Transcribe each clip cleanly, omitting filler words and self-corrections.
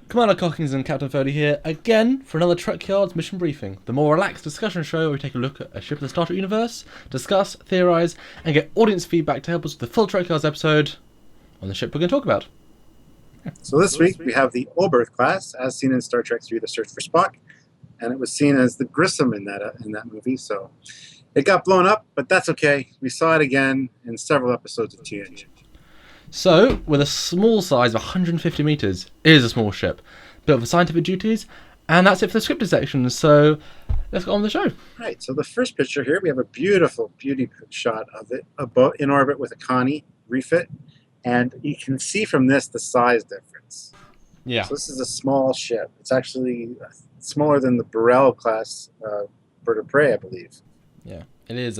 Commander Cockings and Captain 30 here, again for another Trekyards mission briefing, the more relaxed discussion show where we take a look at a ship of the Star Trek universe, discuss, theorise, and get audience feedback to help us with the full Trekyards episode on the ship we're going to talk about. So this week we have the Oberth Class, as seen in Star Trek III: The Search for Spock, and it was seen as the Grissom in that movie, so it got blown up, but that's okay. We saw it again in several episodes of TNG. So, with a small size of 150 metres, it is a small ship, built for scientific duties, and that's it for the scripted section, so let's go on with the show. Right, so the first picture here, we have a beautiful beauty shot of it in orbit with a Connie refit, and you can see from this the size difference. Yeah. So this is a small ship. It's actually smaller than the Oberek Class bird of prey, I believe. Yeah, it is.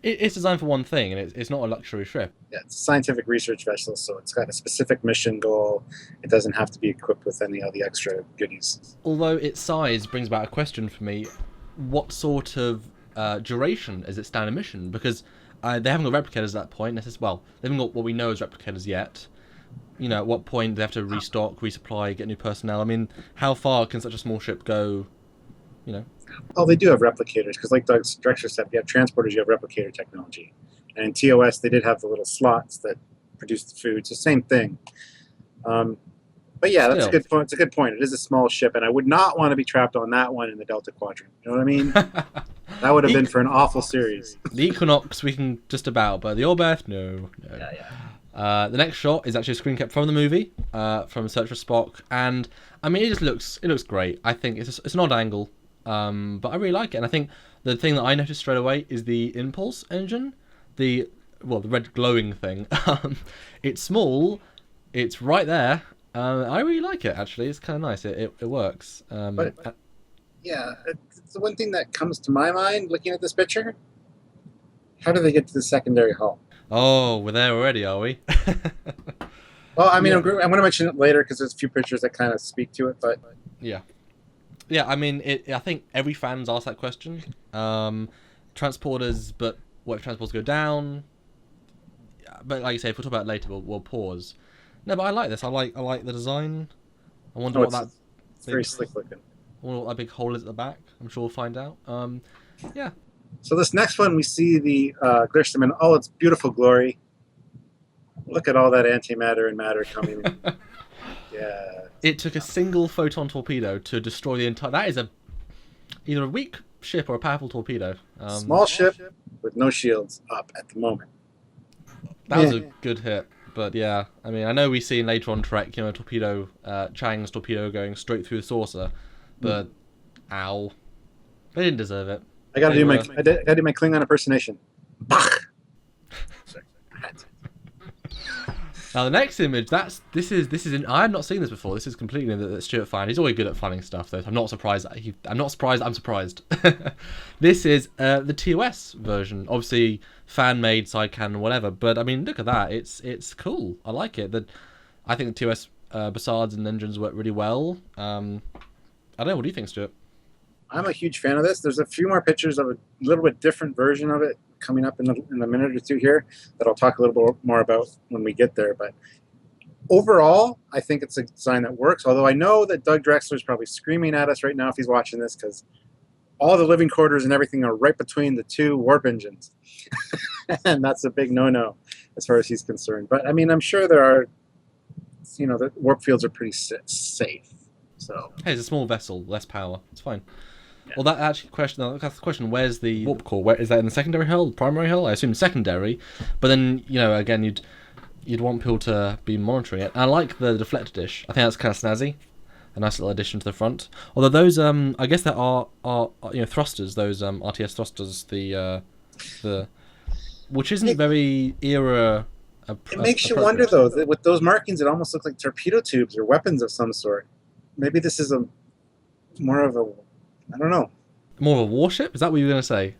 It's designed for one thing, and it's not a luxury ship. Yeah, it's a scientific research vessel, so it's got a specific mission goal. It doesn't have to be equipped with any of the extra goodies. Although its size brings about a question for me: what sort of duration is its standard mission? Because they haven't got replicators at that point. Well, they haven't got what we know as replicators yet. You know, at what point they have to restock, resupply, get new personnel. I mean, how far can such a small ship go? You know. Oh, they do have replicators, because like Doug's director said, if you have transporters, you have replicator technology. And in TOS, they did have the little slots that produce the food. It's the same thing. But yeah, that's a good point. It's a good point. It is a small ship, and I would not want to be trapped on that one in the Delta Quadrant. You know what I mean? That would have been for an awful series. The Equinox we can just about, but the Oberth, no. Yeah. The next shot is actually a screen cap from the movie, from Search for Spock, and I mean it looks great. I think it's an odd angle, but I really like it. And I think the thing that I noticed straight away is the impulse engine, the red glowing thing. It's small, it's right there. I really like it actually. It's kind of nice. It works. Yeah, it's the one thing that comes to my mind looking at this picture. How do they get to the secondary hull? Oh, we're there already, are we? Well, I mean, yeah. I'm going to mention it later because there's a few pictures that kind of speak to it, but yeah. I mean, I think every fan's asked that question. Transporters, but what if transporters go down? But like you say, if we'll talk about it later, we'll pause. No, but I like this. I like the design. I wonder what that. It's very slick looking. I wonder what that big hole is at the back. I'm sure we'll find out. Yeah. So this next one, we see the Grissom in all its beautiful glory. Look at all that antimatter and matter coming. Yeah. It took a single photon torpedo to destroy the entire. That is either a weak ship or a powerful torpedo. Small ship with no shields up at the moment. That was a good hit. But yeah, I mean, I know we've seen later on Trek, torpedo, Chang's torpedo going straight through the saucer, but ow, they didn't deserve it. I gotta do my Klingon impersonation. Bach. Now the next image, this is I had not seen this before. This is completely new that Stuart found. He's always good at finding stuff, though. I'm not surprised. I'm surprised. This is the TOS version, obviously fan made, side canon, whatever. But I mean, look at that. It's cool. I like it. I think the TOS facades and engines work really well. I don't know. What do you think, Stuart? I'm a huge fan of this. There's a few more pictures of a little bit different version of it coming up in a minute or two here that I'll talk a little bit more about when we get there. But overall, I think it's a design that works, although I know that Doug Drexler is probably screaming at us right now if he's watching this, because all the living quarters and everything are right between the two warp engines. And that's a big no-no as far as he's concerned. But I mean, I'm sure there are, the warp fields are pretty safe. So hey, it's a small vessel, less power. It's fine. Yeah. Well, that's the question. Where's the warp core? Where is that, in the secondary hull, primary hull? I assume secondary. But then, again, you'd want people to be monitoring it. And I like the deflector dish. I think that's kind of snazzy. A nice little addition to the front. Although those, I guess there are thrusters. Those RTS thrusters. The which isn't very era. It makes you wonder, though, that with those markings, it almost looks like torpedo tubes or weapons of some sort. Maybe this is more of a, I don't know. More of a warship? Is that what you were going to say?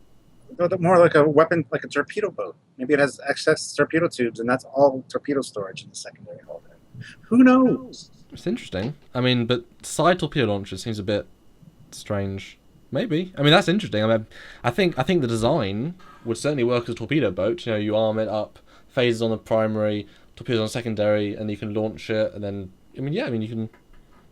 More like a weapon, like a torpedo boat. Maybe it has excess torpedo tubes, and that's all torpedo storage in the secondary hull. Who knows? It's interesting. I mean, but side torpedo launcher seems a bit strange. Maybe. I mean, that's interesting. I think the design would certainly work as a torpedo boat. You arm it up, phases on the primary, torpedoes on secondary, and you can launch it, and then you can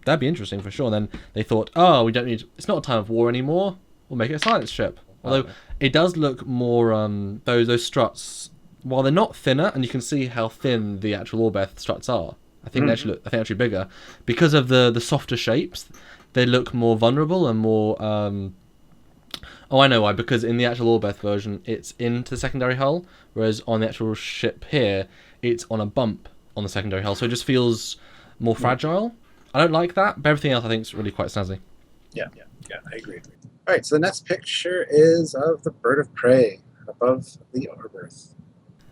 that'd be interesting for sure. And then they thought, oh, we don't need. It's not a time of war anymore. We'll make it a science ship. Although it does look more those struts, while they're not thinner, and you can see how thin the actual Oberth struts are. I think they actually bigger because of the softer shapes. They look more vulnerable and more. Oh, I know why. Because in the actual Oberth version, it's into the secondary hull, whereas on the actual ship here, it's on a bump on the secondary hull, so it just feels more fragile. I don't like that, but everything else I think is really quite snazzy. Yeah, I agree. All right, so the next picture is of the bird of prey above the Oberth,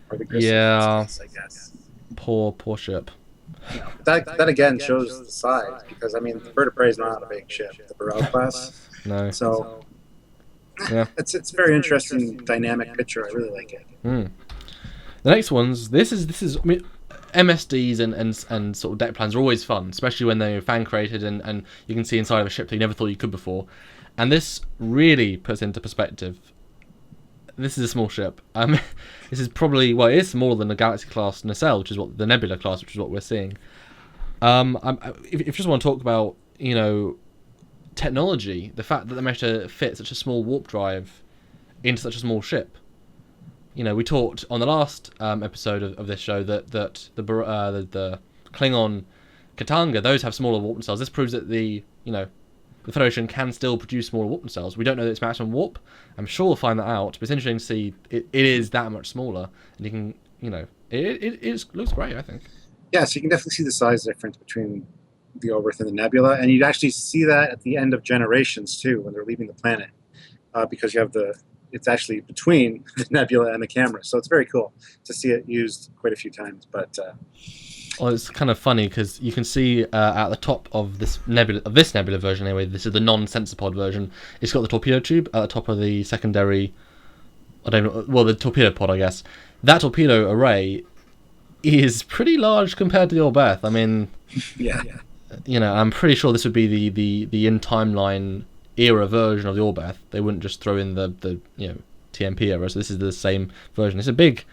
or the Grissom, I guess. Poor ship. Yeah, that again shows the size, because I mean the bird of prey is not a big ship, the Oberek Class. No. So yeah, it's a very interesting dynamic picture. I really like it. The next ones, this is I mean, MSDs and sort of deck plans are always fun, especially when they're fan created and you can see inside of a ship that you never thought you could before. And this really puts into perspective. This is a small ship. This is probably, well, it is smaller than the Galaxy class nacelle, which is what the Nebula class, which is what we're seeing. If you just want to talk about, you know, technology, the fact that they managed to fit such a small warp drive into such a small ship. You know, we talked on the last episode of this show that the Klingon Katanga, those have smaller warp nacelles. This proves that the Federation can still produce smaller warp nacelles. We don't know its maximum warp. I'm sure we'll find that out. But it's interesting to see it is that much smaller, and you can, it looks great, I think. Yeah, so you can definitely see the size difference between the Oberth and the Nebula, and you'd actually see that at the end of Generations too, when they're leaving the planet, because you have it's actually between the Nebula and the camera, so it's very cool to see it used quite a few times. But well, it's kind of funny because you can see at the top of this Nebula version anyway. This is the non-sensor pod version. It's got the torpedo tube at the top of the secondary. The torpedo pod, I guess. That torpedo array is pretty large compared to the Oberth. I mean, yeah. I'm pretty sure this would be the in timeline era version of the Oberth. They wouldn't just throw in the TMP era. So this is the same version. It's a big,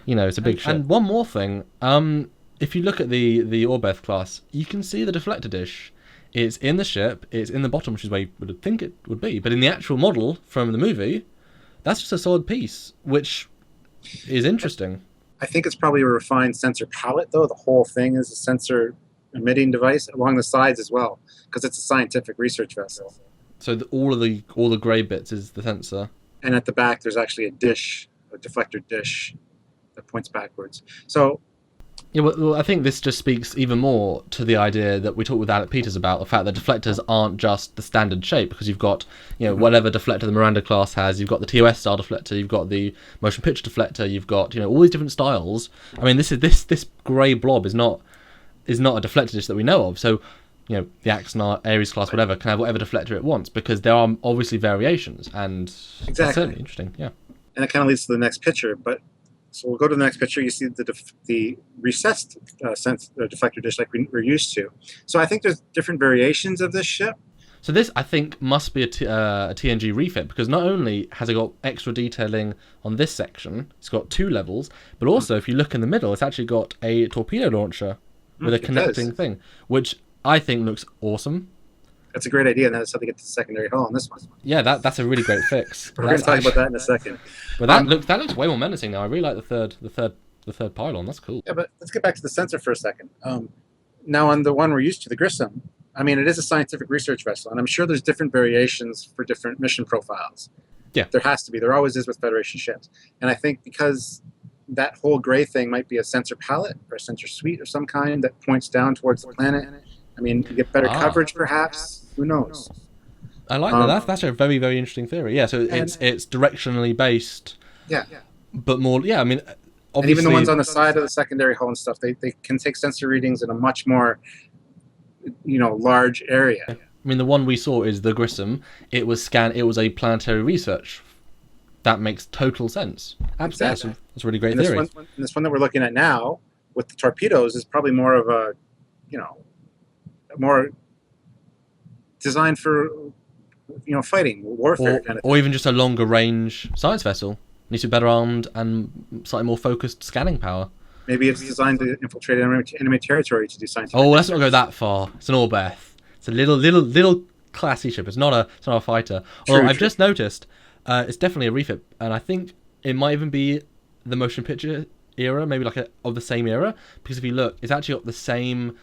it's a big ship. And one more thing, if you look at the Oberth class, you can see the deflector dish. It's in the ship. It's in the bottom, which is where you would think it would be. But in the actual model from the movie, that's just a solid piece, which is interesting. I think it's probably a refined sensor palette, though. The whole thing is a sensor emitting device along the sides as well, because it's a scientific research vessel. So all the grey bits is the sensor. And at the back, there's actually a deflector dish that points backwards. So, yeah, well, I think this just speaks even more to the idea that we talked with Alec Peters about, the fact that deflectors aren't just the standard shape, because you've got, whatever deflector the Miranda class has, you've got the TOS style deflector, you've got the motion picture deflector, you've got, all these different styles. I mean, this grey blob is not a deflector dish that we know of. So, the Axonar, Ares class, whatever, can have whatever deflector it wants, because there are obviously variations, and exactly. That's certainly interesting, yeah. And it kind of leads to the next picture, so we'll go to the next picture. You see the recessed deflector dish like we're used to. So I think there's different variations of this ship. So this, I think, must be a TNG refit, because not only has it got extra detailing on this section, it's got 2 levels, but also if you look in the middle, it's actually got a torpedo launcher with a connecting thing, which I think looks awesome. That's a great idea, and that's how they get to the secondary hull on this one. Yeah, that's a really great fix. We're going to talk about that in a second. But that looks way more menacing now. I really like the third pylon. That's cool. Yeah, but let's get back to the sensor for a second. Now on the one we're used to, the Grissom, I mean, it is a scientific research vessel, and I'm sure there's different variations for different mission profiles. Yeah. There has to be. There always is with Federation ships. And I think because that whole gray thing might be a sensor palette or a sensor suite of some kind that points down towards the planet. I mean, you get better coverage, perhaps. Who knows? I like that. That's a very, very interesting theory. Yeah, so it's directionally based. Yeah. But more, yeah, I mean, obviously... And even the ones on the side of the secondary hull and stuff, they can take sensor readings in a much more, large area. I mean, the one we saw is the Grissom. It was a planetary research. That makes total sense. Absolutely. Exactly. That's a really great theory. This one that we're looking at now with the torpedoes is probably more of a, more designed for, fighting, warfare kind of thing. Or even just a longer range science vessel. Needs to be better armed and slightly more focused scanning power. Maybe it's designed to infiltrate enemy territory to do scientific research. Let's not go that far. It's an Oberth. It's a little classy ship. It's not a fighter. Although I've just noticed, it's definitely a refit, and I think it might even be the motion picture era, maybe like of the same era, because if you look, it's actually got the same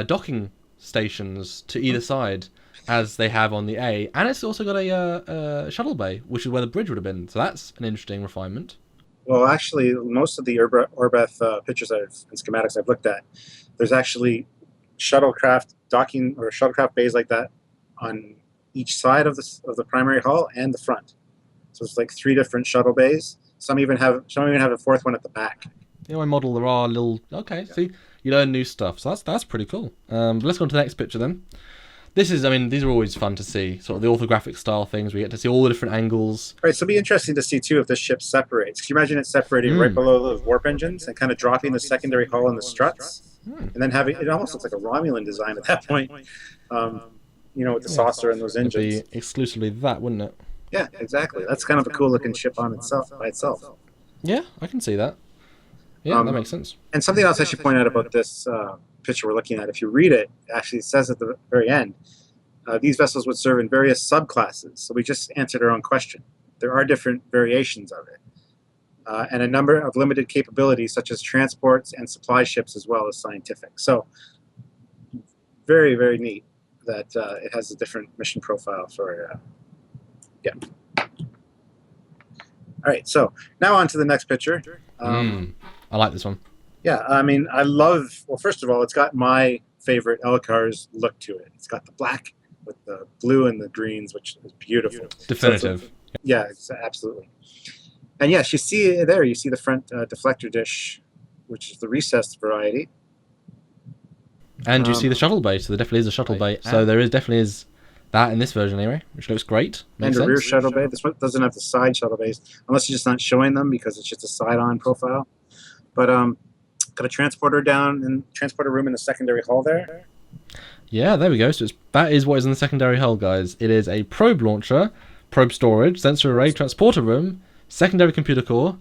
docking stations to either side as they have on the A, and it's also got a shuttle bay, which is where the bridge would have been. So that's an interesting refinement. Well, actually, most of the Oberth pictures and schematics I've looked at, there's actually shuttlecraft docking or shuttlecraft bays like that on each side of the primary hull and the front. So it's like 3 different shuttle bays. Some even have a 4th one at the back. In my model, there are little. Okay, yeah. See, you learn new stuff. So that's pretty cool. But let's go on to the next picture then. These are always fun to see, sort of the orthographic style things. We get to see all the different angles. Right, so it'll be interesting to see, too, if this ship separates. Can you imagine it separating right below the warp engines and kind of dropping the secondary hull and the struts? And then having, it almost looks like a Romulan design at that point, with the saucer and those engines. It'd be exclusively that, wouldn't it? Yeah, exactly. That's kind of a cool-looking ship by itself. Yeah, I can see that. Yeah, that makes sense. And something else I should point out about this picture we're looking at, if you read it, actually it says at the very end, these vessels would serve in various subclasses. So we just answered our own question. There are different variations of it. And a number of limited capabilities, such as transports and supply ships, as well as scientific. So very, very neat that it has a different mission profile for, yeah. All right, so now on to the next picture. I like this one. Yeah, I mean, well, first of all, it's got my favorite Elcar's look to it. It's got the black with the blue and the greens, which is beautiful. Definitive. So yeah, absolutely. And yes, you see there, you see the front deflector dish, which is the recessed variety. And you see the shuttle bay, so there definitely is a shuttle bay. So there definitely is that in this version anyway, which looks great. Makes sense. Rear shuttle bay. This one doesn't have the side shuttle bays, unless you're just not showing them because it's just a side-on profile. But got a transporter transporter room in the secondary hull there. Yeah, there we go. So that is what is in the secondary hull, guys. It is a probe launcher, probe storage, sensor array, transporter room, secondary computer core,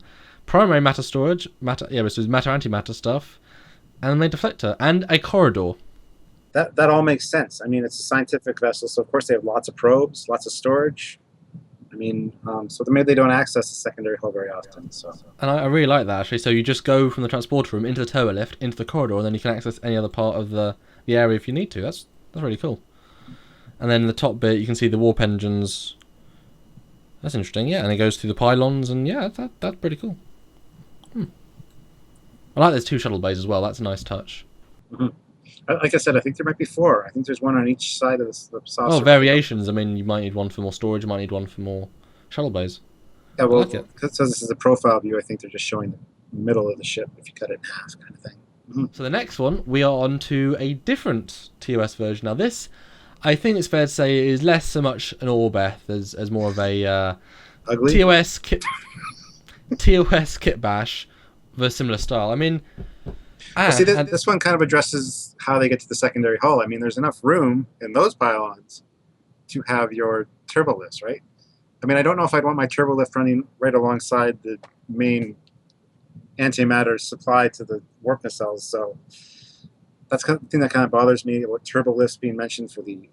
primary matter storage, this is matter antimatter stuff, and the main deflector, and a corridor. That all makes sense. I mean, it's a scientific vessel, so of course they have lots of probes, lots of storage. I mean, so maybe they don't access the secondary hull very often. So. And I really like that, actually. So you just go from the transporter room into the tower lift, into the corridor, and then you can access any other part of the area if you need to. That's really cool. And then the top bit, you can see the warp engines. That's interesting, yeah. And it goes through the pylons, and yeah, that's pretty cool. I like there's 2 shuttle bays as well. That's a nice touch. Mm-hmm. Like I said, I think there might be 4. I think there's one on each side of the saucer. Oh, variations. I mean, you might need one for more storage. You might need one for more shuttle bays. Yeah, well, so this is a profile view. I think they're just showing the middle of the ship if you cut it in half, kind of thing. Mm-hmm. So the next one, we are on to a different TOS version. Now this, I think it's fair to say, is less so much an Oberth as more of a TOS kit bash of a similar style. I mean... see, this one kind of addresses how they get to the secondary hull. I mean, there's enough room in those pylons to have your turbo lifts, right? I mean, I don't know if I'd want my turbo lift running right alongside the main antimatter supply to the warp nacelles. So that's the thing that kind of bothers me, what turbo lifts being mentioned for the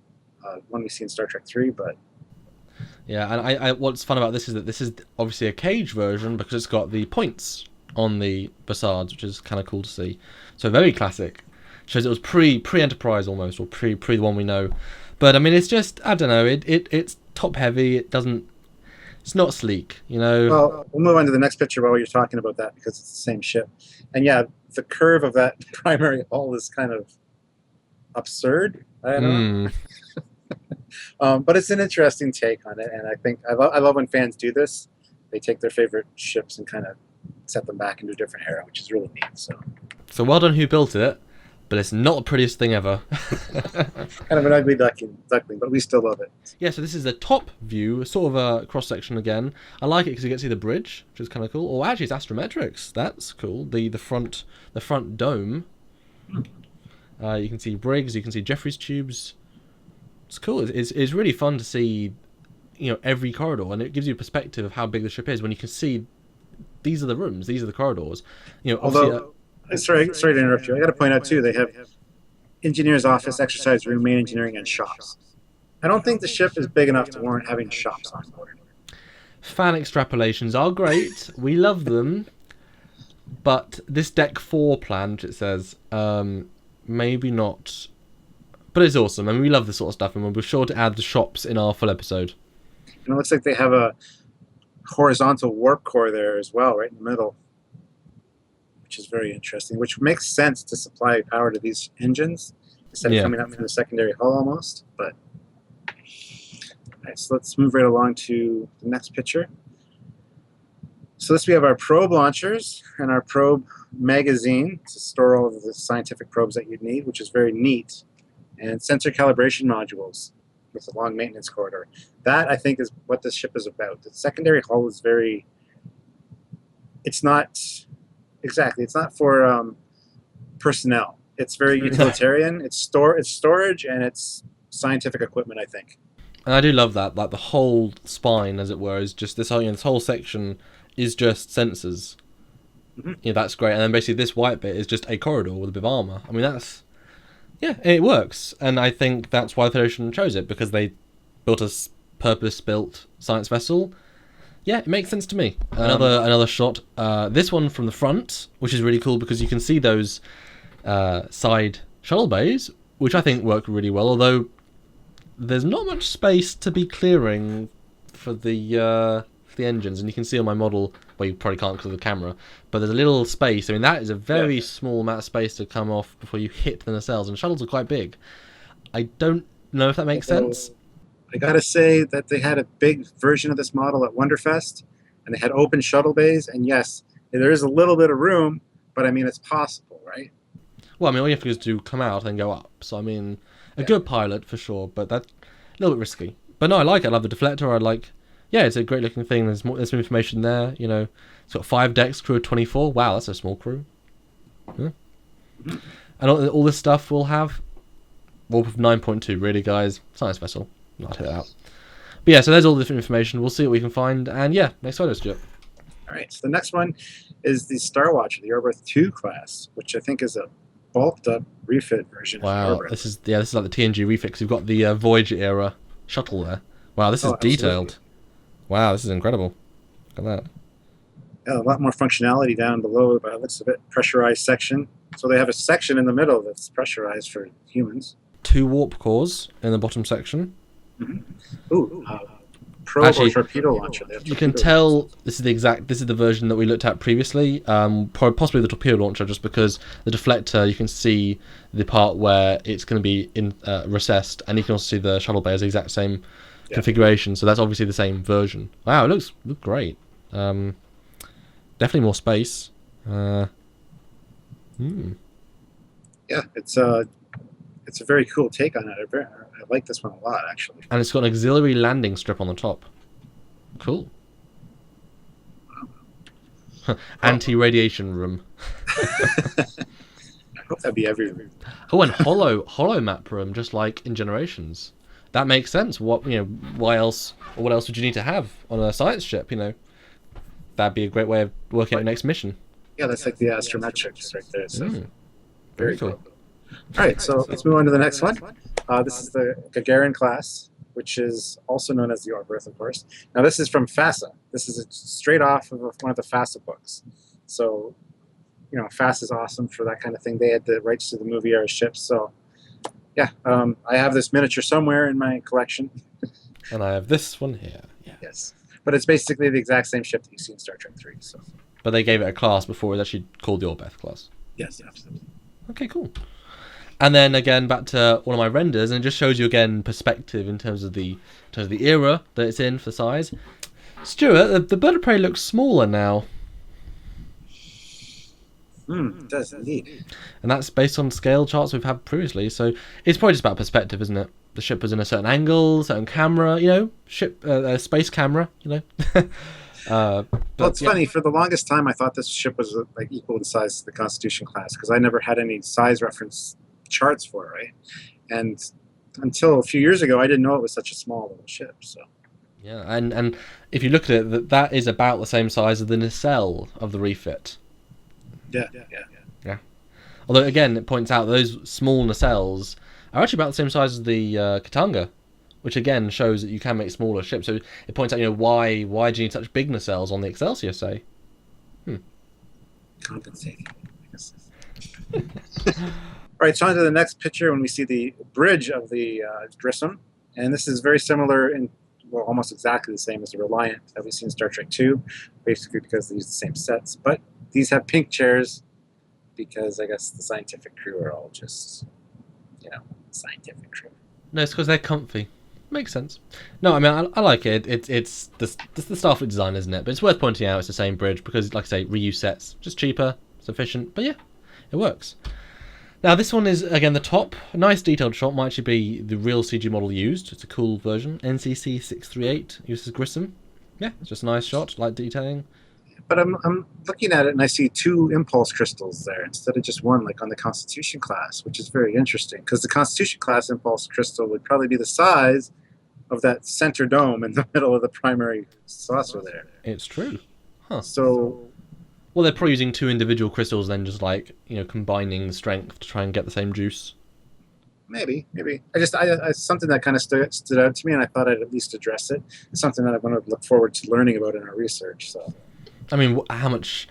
one we see in Star Trek 3, but... Yeah, and what's fun about this is that this is obviously a cage version because it's got the points on the facades, which is kind of cool to see. So very classic. Shows it was pre-Enterprise almost, or pre the one we know. But I mean, it's just, I don't know, it's top heavy. It's not sleek, you know. Well, we'll move on to the next picture while you're talking about that because it's the same ship. And yeah, the curve of that primary hull is kind of absurd. I don't know. But it's an interesting take on it, and I think I love when fans do this. They take their favorite ships and kind of set them back into a different era, which is really neat. So well done who built it, but it's not the prettiest thing ever. Kind of an ugly duckling, but we still love it. Yeah, so this is the top view, sort of a cross-section again. I like it because you get to see the bridge, which is kind of cool. Oh, actually, it's astrometrics. That's cool. The front dome. You can see Briggs, you can see Jeffries tubes. It's cool. It's really fun to see, you know, every corridor, and it gives you a perspective of how big the ship is when you can see these are the rooms, these are the corridors. You know, although sorry to interrupt you. I got to point out too, they have engineer's office, exercise room, main engineering, and shops. I don't think the ship is big enough to warrant having shops on board. Fan extrapolations are great. We love them. But this deck 4 plan, which it says, maybe not. But it's awesome. I mean, we love this sort of stuff, and we'll be sure to add the shops in our full episode. And it looks like they have a horizontal warp core there as well, right in the middle, which is very interesting, which makes sense to supply power to these engines instead of coming up from the secondary hull almost. But all right, so let's move right along to the next picture. So this, we have our probe launchers and our probe magazine to store all of the scientific probes that you'd need, which is very neat, and sensor calibration modules with a long maintenance corridor. That, I think, is what this ship is about. The secondary hull is very, it's not for personnel. It's very utilitarian. It's storage, and it's scientific equipment, I think. And I do love that. Like, the whole spine, as it were, is just this whole, this whole section is just sensors. Yeah, that's great. And then basically this white bit is just a corridor with a bit of armor. I mean, that's, it works. And I think that's why the Federation chose it, because they built a purpose-built science vessel. Yeah, it makes sense to me. Another shot. This one from the front, which is really cool because you can see those side shuttle bays, which I think work really well, although there's not much space to be clearing for the engines, and you can see on my model, well, you probably can't because of the camera, but there's a little space. I mean, that is a very small amount of space to come off before you hit the nacelles, and shuttles are quite big. I don't know if that makes sense. I gotta say that they had a big version of this model at Wonderfest, and they had open shuttle bays, and yes, there is a little bit of room, but I mean, it's possible, right? Well, I mean, all you have to do is to come out and go up, so I mean, a good pilot for sure, but that's a little bit risky. But no, I like it. I love the deflector. I like, it's a great looking thing. There's some information there. It's got 5 decks, crew of 24. Wow, that's a small crew. Yeah. And all this stuff will have warp of 9.2. Really, guys, science vessel. I'll take that out. But yeah, so there's all the different information. We'll see what we can find. And yeah, next photo, Stuart. All right. So the next one is the Star Watcher, the Oberth 2 class, which I think is a bulked up refit version. Wow, this is like the TNG refit. We've got the Voyager era shuttle there. Wow, this is detailed. Absolutely. Wow, this is incredible. Look at that. Yeah, a lot more functionality down below, but it looks a bit pressurized section. So they have a section in the middle that's pressurized for humans. 2 warp cores in the bottom section. Ooh, probe or torpedo launcher. You can tell this is the version that we looked at previously. Possibly the torpedo launcher, just because the deflector, you can see the part where it's going to be recessed, and you can also see the shuttle bay as the exact same configuration. So that's obviously the same version. Wow, it looks great. Definitely more space. Yeah, it's a very cool take on it. I like this one a lot, actually. And it's got an auxiliary landing strip on the top. Cool. Anti-radiation room. I hope that'd be every room. Oh, and hollow map room, just like in Generations. That makes sense. What else would you need to have on a science ship? That'd be a great way of working out your next mission. Yeah, that's like the astrometrics right there. So very cool. All right, so let's move on to the next one. This is the Guderian Class, which is also known as the Oberth, of course. Now, this is from FASA. This is straight off of one of the FASA books. So, FASA is awesome for that kind of thing. They had the rights to the movie era ships. So, yeah, I have this miniature somewhere in my collection. And I have this one here. Yeah. Yes. But it's basically the exact same ship that you see in Star Trek 3. So. But they gave it a class before it was actually called the Oberth class. Yes, absolutely. Okay, cool. And then again, back to one of my renders, and it just shows you again perspective in terms of the era that it's in for size. Stuart, the bird of prey looks smaller now. It does indeed. And that's based on scale charts we've had previously. So it's probably just about perspective, isn't it? The ship was in a certain angle, certain camera, space camera, Well, it's funny. For the longest time, I thought this ship was like equal in size to the Constitution class because I never had any size reference charts for it, right? And until a few years ago, I didn't know it was such a small little ship. So yeah, and if you look at it, that is about the same size as the nacelle of the refit. Yeah. Although again, it points out those small nacelles are actually about the same size as the Katanga, which again shows that you can make smaller ships. So it points out, why do you need such big nacelles on the Excelsior, say? Compensating, I guess. All right, so on to the next picture when we see the bridge of the Grissom. And this is very similar almost exactly the same as the Reliant that we've seen in Star Trek II, basically because they use the same sets. But these have pink chairs because I guess the scientific crew are all just, scientific crew. No, it's because they're comfy. Makes sense. No, I mean, I like it. It's the Starfleet design, isn't it? But it's worth pointing out it's the same bridge because, like I say, reuse sets. Just cheaper, sufficient. But yeah, it works. Now, this one is, again, the top. A nice detailed shot. Might actually be the real CG model used. It's a cool version. NCC 638 uses Grissom. Yeah, it's just a nice shot. Light detailing. But I'm looking at it and I see 2 impulse crystals there instead of just one, like on the Constitution class, which is very interesting because the Constitution class impulse crystal would probably be the size of that center dome in the middle of the primary saucer there. It's true. Huh. So, well, they're probably using 2 individual crystals, then just combining the strength to try and get the same juice. Maybe. I something that kind of stood out to me, and I thought I'd at least address it. It's something that I want to look forward to learning about in our research. So. I mean, how much,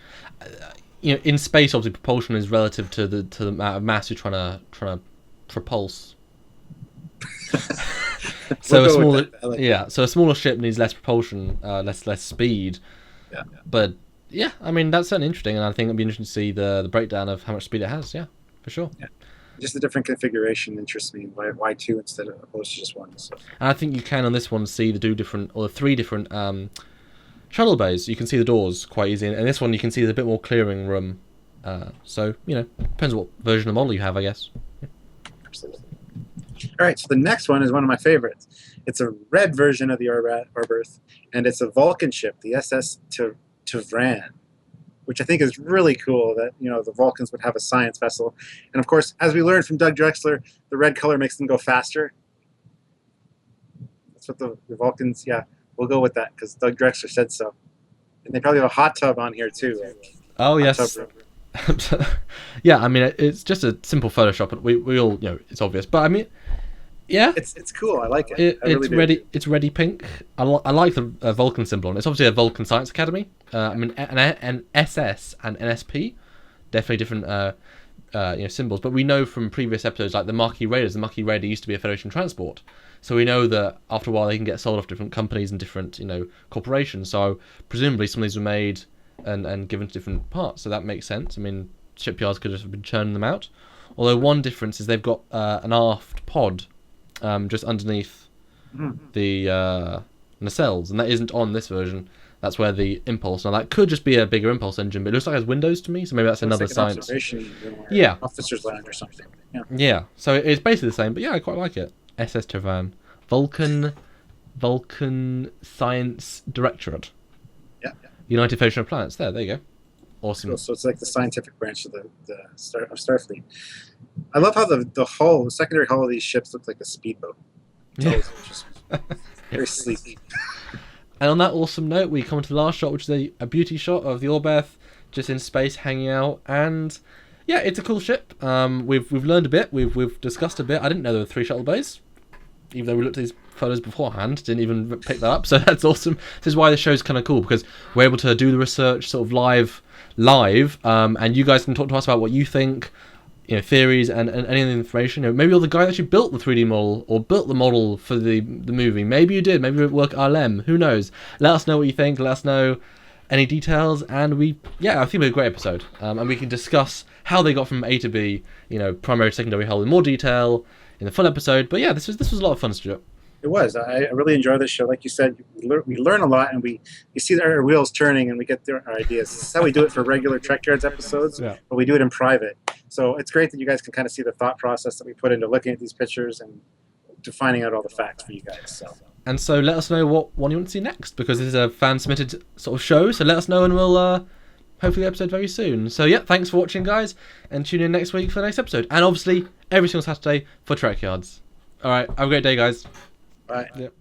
in space, obviously, propulsion is relative to the amount of mass you're trying to propulse. So a smaller, so a smaller ship needs less propulsion, less speed. Yeah. But yeah, I mean that's certainly interesting, and I think it'd be interesting to see the breakdown of how much speed it has. Yeah, for sure. Yeah. Just the different configuration interests me. Why 2 instead of opposed to just 1? So. And I think you can on this one see the 3 different shuttle bays. You can see the doors quite easy, and this one you can see there's a bit more clearing room. So depends what version of model you have, I guess. Yeah. Absolutely. All right, so the next one is one of my favorites. It's a red version of the Oberth, and it's a Vulcan ship, the SS Tevran, which I think is really cool that, the Vulcans would have a science vessel. And of course, as we learned from Doug Drexler, the red color makes them go faster. That's what the Vulcans, we'll go with that because Doug Drexler said so. And they probably have a hot tub on here too. Oh, yes. Yeah, I mean, it's just a simple Photoshop, but we all, it's obvious. But I mean, yeah, it's cool. I like it. It's ready pink. I like the Vulcan symbol, and it's obviously a Vulcan Science Academy. I mean, an SS and NSP, definitely different symbols. But we know from previous episodes, like the Marquis Raiders, the Marquis Raider used to be a Federation transport, so we know that after a while they can get sold off different companies and different corporations. So presumably some of these were made and given to different parts, so that makes sense. I mean, shipyards could have been churning them out. Although one difference is they've got an aft pod just underneath the nacelles, and that isn't on this version. That's where the impulse. Now that could just be a bigger impulse engine, but it looks like it has windows to me, so maybe that's another like science. Officer's lounge or something. Yeah. So it's basically the same, but yeah, I quite like it. SS Tevran, Vulcan Science Directorate. Yeah. United Federation of Planets. There you go. Awesome. Cool. So it's like the scientific branch of Starfleet. I love how the secondary hull of these ships look like a speedboat. It's just very sleek. And on that awesome note, we come to the last shot, which is a beauty shot of the Oberth just in space, hanging out. And yeah, it's a cool ship. We've learned a bit. We've discussed a bit. I didn't know there were 3 shuttle bays, even though we looked at these photos beforehand. Didn't even pick that up. So that's awesome. This is why the show's kind of cool, because we're able to do the research sort of live, and you guys can talk to us about what you think, theories and any of the information. Maybe you're the guy that actually built the 3D model or built the model for the movie. Maybe you did. Maybe you work at RLM. Who knows? Let us know what you think. Let us know any details, and I think it'll be a great episode. And we can discuss how they got from A to B, primary, secondary hull in more detail in the full episode. But yeah, this was a lot of fun to do. It was. I really enjoy this show. Like you said, we learn a lot, and you see our wheels turning, and we get our ideas. This is how we do it for regular Trekyards episodes, but we do it in private. So it's great that you guys can kind of see the thought process that we put into looking at these pictures and to finding out all the facts for you guys. So let us know what one you want to see next, because this is a fan-submitted sort of show. So let us know, and we'll hopefully the episode very soon. So yeah, thanks for watching, guys, and tune in next week for the next episode. And obviously, every single Saturday for Trekyards. All right, have a great day, guys. Bye. Yep.